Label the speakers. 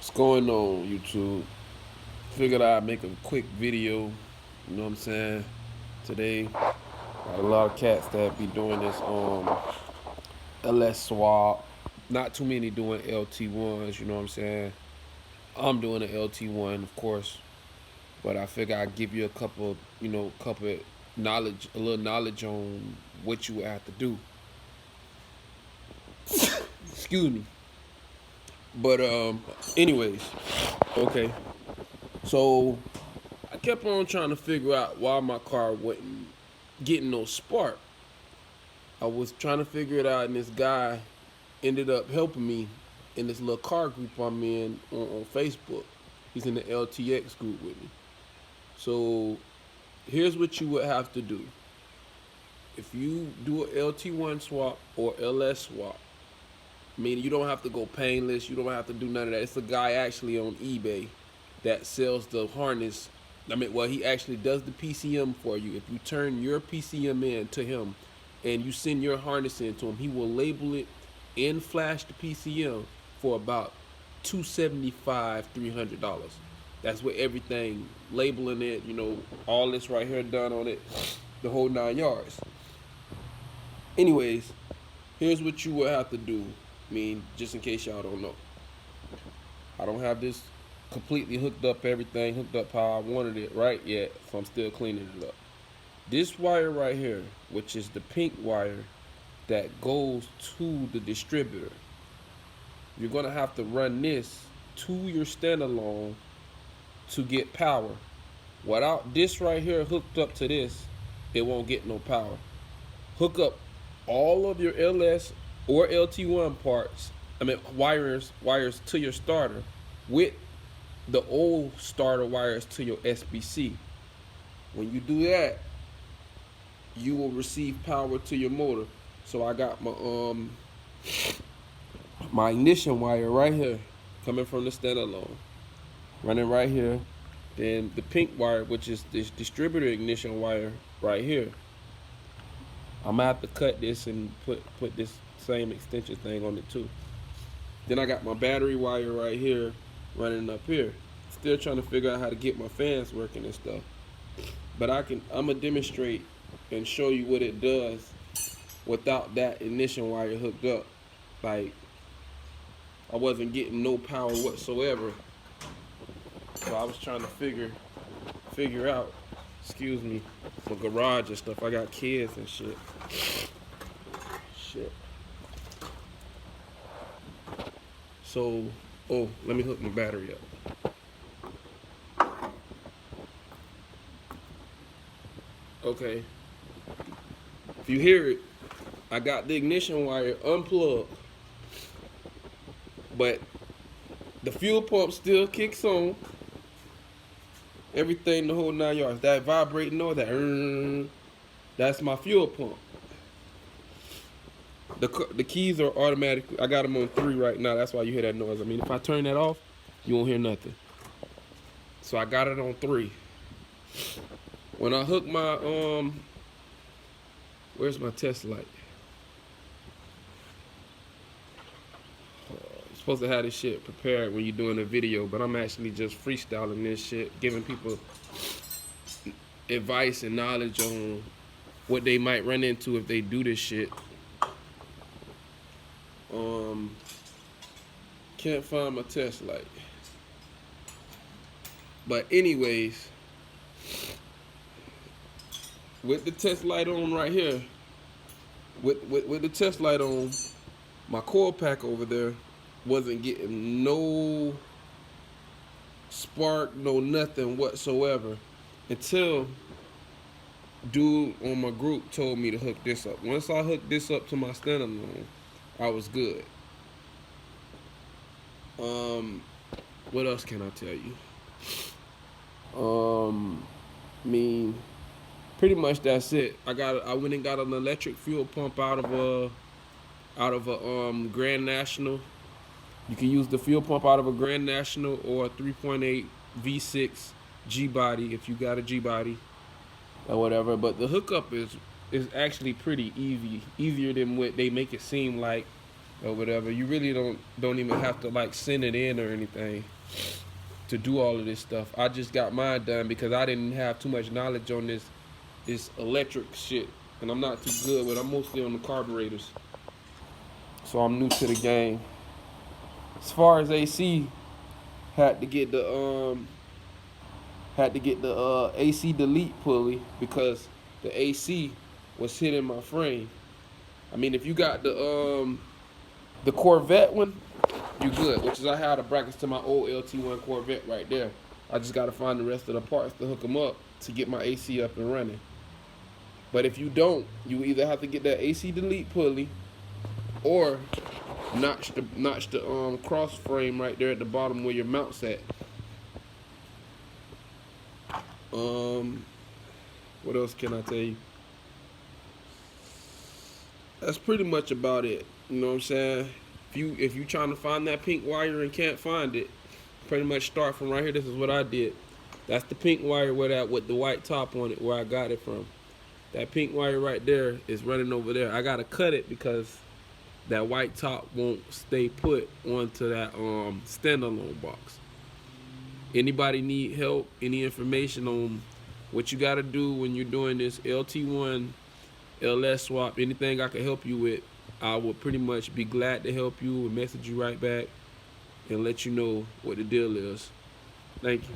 Speaker 1: What's going on, YouTube? Figured I'd make a quick video, you know what I'm saying? Today, got a lot of cats that be doing this LS swap. Not too many doing LT1s, you know what I'm saying? I'm doing an LT1, of course, but I figure I'd give you a couple, couple knowledge, a little knowledge on what you would have to do. Excuse me. But anyways, okay. So I kept on trying to figure out why my car wasn't getting no spark. I was trying to figure it out, and this guy ended up helping me in this little car group I'm in on Facebook. He's in the LTX group with me. So here's what you would have to do. If you do a LT1 swap or LS swap, meaning you don't have to go painless, you don't have to do none of that. It's a guy actually on eBay that sells the harness. He actually does the PCM for you. If you turn your PCM in to him and you send your harness in to him, he will label it and flash the PCM for about $275, $300. That's with everything, labeling it, all this right here done on it, the whole 9 yards. Anyways, here's what you will have to do. Just in case y'all don't know. I don't have this completely hooked up, everything hooked up how I wanted it right yet, so I'm still cleaning it up. This wire right here, which is the pink wire that goes to the distributor, you're gonna have to run this to your standalone to get power. Without this right here hooked up to this, it won't get no power. Hook up all of your LS or LT1 parts, wires to your starter with the old starter wires to your SBC. When you do that, you will receive power to your motor. So I got my ignition wire right here coming from the standalone, running right here. Then the pink wire, which is this distributor ignition wire right here. I'm gonna have to cut this and put this same extension thing on it too. Then I got my battery wire right here running up here. Still trying to figure out how to get my fans working and stuff. But I'm gonna demonstrate and show you what it does without that ignition wire hooked up. Like, I wasn't getting no power whatsoever. So I was trying to figure out, excuse me, my garage and stuff. I got kids and shit. So, let me hook my battery up. Okay. If you hear it, I got the ignition wire unplugged, but the fuel pump still kicks on. Everything, the whole 9 yards. That vibrating noise, that's my fuel pump. The keys are automatic. I got them on 3 right now. That's why you hear that noise. If I turn that off, you won't hear nothing. So I got it on 3. When I hook my where's my test light? You're supposed to have this shit prepared when you're doing a video, but I'm actually just freestyling this shit, giving people advice and knowledge on what they might run into if they do this shit. Can't find my test light. But anyways, with the test light on right here, with the test light on, my coil pack over there wasn't getting no spark, no nothing whatsoever, until dude on my group told me to hook this up. Once I hooked this up to my standalone, I was good. What else can I tell you? Pretty much that's it. I went and got an electric fuel pump out of a Grand National. You can use the fuel pump out of a Grand National or a 3.8 V6 Gbody if you got a Gbody or whatever. But the hookup is actually pretty easy, easier than what they make it seem like. or whatever. You really don't even have to like send it in or anything to do all of this stuff. I just got mine done because I didn't have too much knowledge on this electric shit, and I'm not too good with. I'm mostly on the carburetors, so I'm new to the game. As far as AC, had to get the AC delete pulley because the AC was hitting my frame. I mean, if you got the Corvette one, you good. Which is I had the brackets to my old LT1 Corvette right there. I just gotta find the rest of the parts to hook them up to get my AC up and running. But if you don't, you either have to get that AC delete pulley or notch the cross frame right there at the bottom where your mount's at. What else can I tell you? That's pretty much about it. You know what I'm saying? If you trying to find that pink wire and can't find it, pretty much start from right here. This is what I did. That's the pink wire with the white top on it, where I got it from. That pink wire right there is running over there. I gotta cut it because that white top won't stay put onto that standalone box. Anybody need help, any information on what you gotta do when you're doing this LT1 LS swap, anything I can help you with, I would pretty much be glad to help you and message you right back and let you know what the deal is. Thank you.